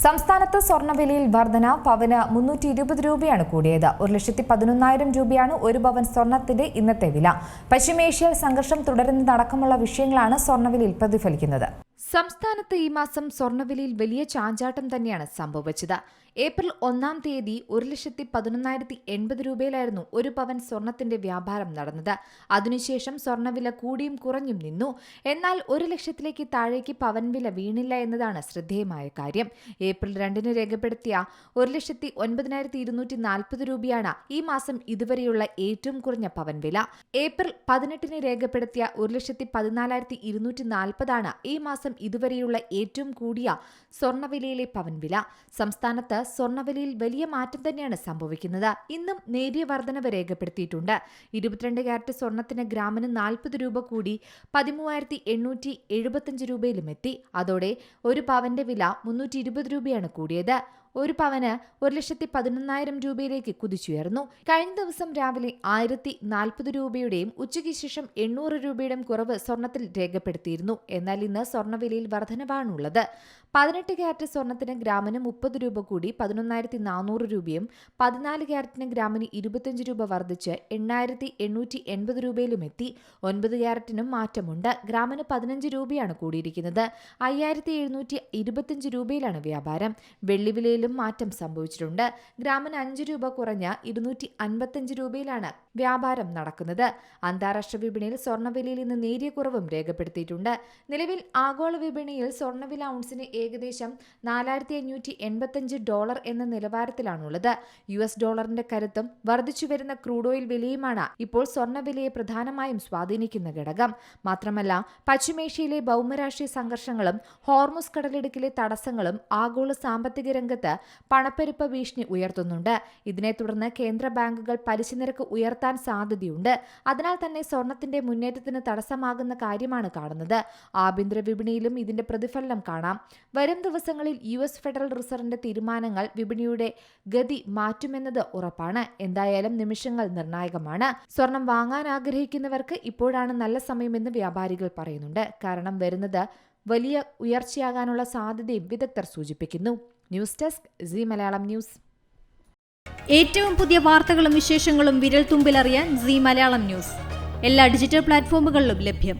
സംസ്ഥാനത്ത് സ്വർണ്ണവിലയിൽ വർധന പവന് 320 രൂപയാണ് കൂടിയത്. 1,11,000 രൂപയാണ് ഒരു പവൻ സ്വർണ്ണത്തിന്റെ ഇന്നത്തെ വില. പശ്ചിമേഷ്യയിൽ സംഘർഷം തുടരുന്നതടക്കമുള്ള വിഷയങ്ങളാണ് സ്വർണ്ണവിലയിൽ പ്രതിഫലിക്കുന്നത്. സംസ്ഥാനത്ത് ഈ മാസം സ്വർണ്ണവിലയിൽ വലിയ ചാഞ്ചാട്ടം തന്നെയാണ് സംഭവിച്ചത്. ഏപ്രിൽ 1-ാം തീയതി 1,11,080 രൂപയിലായിരുന്നു ഒരു പവൻ സ്വർണത്തിന്റെ വ്യാപാരം നടന്നത്. അതിനുശേഷം സ്വർണ്ണവില കൂടിയും കുറഞ്ഞും നിന്നു. എന്നാൽ 1 ലക്ഷത്തിലേക്ക് താഴേക്ക് പവൻ വില വീണില്ല എന്നതാണ് ശ്രദ്ധേയമായ കാര്യം. ഏപ്രിൽ 2-ന് രേഖപ്പെടുത്തിയ 1,09,240 രൂപയാണ് ഈ മാസം ഇതുവരെയുള്ള ഏറ്റവും കുറഞ്ഞ പവൻ വില. ഏപ്രിൽ 18-ന് രേഖപ്പെടുത്തിയ 1,14,240 ഈ മാസം ഇതുവരെയുള്ള ഏറ്റവും കൂടിയ സ്വർണ്ണവിലയിലെ പവൻ വില. സംസ്ഥാനത്ത് സ്വർണ്ണവിലയിൽ വലിയ മാറ്റം തന്നെയാണ് സംഭവിക്കുന്നത്. ഇന്നും നേരിയ വർധനവ് രേഖപ്പെടുത്തിയിട്ടുണ്ട്. 22 കാരറ്റ് സ്വർണത്തിന് ഗ്രാമിന് 40 രൂപ കൂടി 13,875 രൂപയിലും എത്തി. അതോടെ ഒരു പവന്റെ വില 320 രൂപയാണ് കൂടിയത്. ഒരു പവന് 1,11,000 രൂപയിലേക്ക് കുതിച്ചുയർന്നു. കഴിഞ്ഞ ദിവസം രാവിലെ 1,040 രൂപയുടെയും ഉച്ചയ്ക്ക് ശേഷം 800 രൂപയുടെയും കുറവ് സ്വർണത്തിൽ രേഖപ്പെടുത്തിയിരുന്നു. എന്നാൽ ഇന്ന് സ്വർണ്ണവിലയിൽ വർധനവാണുള്ളത്. 18 കാരറ്റ് സ്വർണത്തിന് ഗ്രാമിന് 30 രൂപ കൂടി 11,400 രൂപയും 14 കാരറ്റിന് ഗ്രാമിന് 25 രൂപ വർദ്ധിച്ച് 8,880 രൂപയിലും എത്തി. 9 കാരറ്റിനും മാറ്റമുണ്ട്. ഗ്രാമിന് 15 രൂപയാണ് കൂടിയിരിക്കുന്നത്. 5,725 രൂപയിലാണ് വ്യാപാരം. വെള്ളിവിലയിൽ മാറ്റം സംഭവിച്ചിട്ടുണ്ട്. ഗ്രാമിന് 5 രൂപ കുറഞ്ഞ് 255 രൂപയിലാണ് വ്യാപാരം നടക്കുന്നത്. അന്താരാഷ്ട്ര വിപണിയിൽ സ്വർണ്ണവിലയിൽ ഇന്ന് നേരിയ കുറവും രേഖപ്പെടുത്തിയിട്ടുണ്ട്. നിലവിൽ ആഗോള വിപണിയിൽ സ്വർണ്ണവില ഔൺസിന് ഏകദേശം $4,585 എന്ന നിലവാരത്തിലാണുള്ളത്. US ഡോളറിന്റെ കരുത്തും വർദ്ധിച്ചുവരുന്ന ക്രൂഡ് ഓയിൽ വിലയുമാണ് ഇപ്പോൾ സ്വർണ്ണവിലയെ പ്രധാനമായും സ്വാധീനിക്കുന്ന ഘടകം. മാത്രമല്ല, പശ്ചിമേഷ്യയിലെ ഭൗമരാഷ്ട്രീയ സംഘർഷങ്ങളും ഹോർമുസ് കടലിടുക്കിലെ തടസ്സങ്ങളും ആഗോള സാമ്പത്തിക രംഗത്ത് പണപ്പെരുപ്പ ഭീഷണി ഉയർത്തുന്നുണ്ട്. ഇതിനെ തുടർന്ന് കേന്ദ്ര ബാങ്കുകൾ പലിശ നിരക്ക് ഉയർത്താൻ സാധ്യതയുണ്ട്. അതിനാൽ തന്നെ സ്വർണത്തിന്റെ മുന്നേറ്റത്തിന് തടസ്സമാകുന്ന കാര്യമാണ് കാണുന്നത്. ആഭ്യന്തര വിപണിയിലും ഇതിന്റെ പ്രതിഫലനം കാണാം. വരും ദിവസങ്ങളിൽ US ഫെഡറൽ റിസർവിന്റെ തീരുമാനങ്ങൾ വിപണിയുടെ ഗതി മാറ്റുമെന്നത് ഉറപ്പാണ്. എന്തായാലും നിമിഷങ്ങൾ നിർണായകമാണ്. സ്വർണം വാങ്ങാൻ ആഗ്രഹിക്കുന്നവർക്ക് ഇപ്പോഴാണ് നല്ല സമയമെന്ന് വ്യാപാരികൾ പറയുന്നുണ്ട്. കാരണം വരുന്നത് വലിയ ഉയർച്ചയാകാനുള്ള സാധ്യതയും വിദഗ്ധർ സൂചിപ്പിക്കുന്നു. News desk zee Malayalam news. ഏറ്റവും പുതിയ വാർത്തകളും വിശേഷങ്ങളും വിരൽ തുമ്പിലറിയാൻ സീ മലയാളം ന്യൂസ് എല്ലാ ഡിജിറ്റൽ പ്ലാറ്റ്ഫോമുകളിലും ലഭ്യം.